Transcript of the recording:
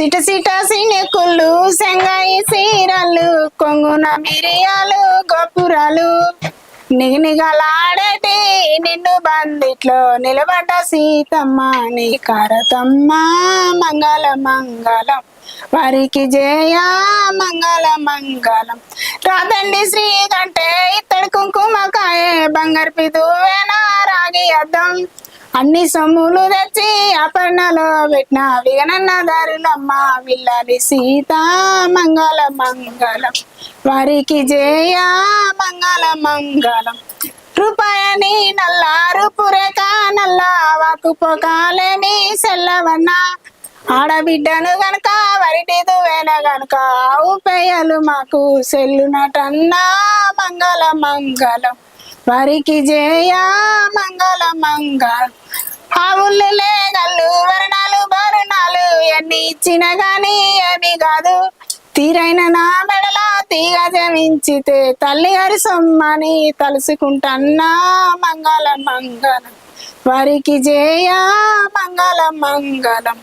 సిట సిట సినెకుళ్ళు సెంగాయి సీరలు కొంగున మిరియాలు గోపురాలు నిగనిగలాడేటి నిన్ను బందిట్లో నిలబడ్డ సీతమ్మ నీ కారతమ్మ మంగళ మంగళం వారికి జయ మంగళ మంగళం రాదండి శ్రీకంటే ఇత్తడి కుంకుమకాయే బంగారు పిదువేనా రాగి అద్దం అన్ని సొమ్ములు తెచ్చి అపర్ణలో పెట్టిన విగనన్న దారులమ్మ విల్లాలి సీత మంగళ మంగళం వారికి జయ మంగళ మంగళం రూపాయని నల్ల రూపురేఖ నల్ల వాకు పొగాలేమి సెల్లవన్న ఆడబిడ్డను గనక వరిటి దువ్వెన గనక ఆవు పేయలు మాకు సెల్లునటన్నా మంగళ మంగళం వారికి జయ మంగళ మంగళం ఆవులు లేగళ్ళు వర్ణాలు బరుణాలు ఎన్ని ఇచ్చిన గాని ఏమి కాదు తీరైన నా మెడల తీగ జమించితే తల్లి గారి సొమ్మని తలుసుకుంటన్నా మంగళ మంగళం వారికి జయ మంగళ మంగళం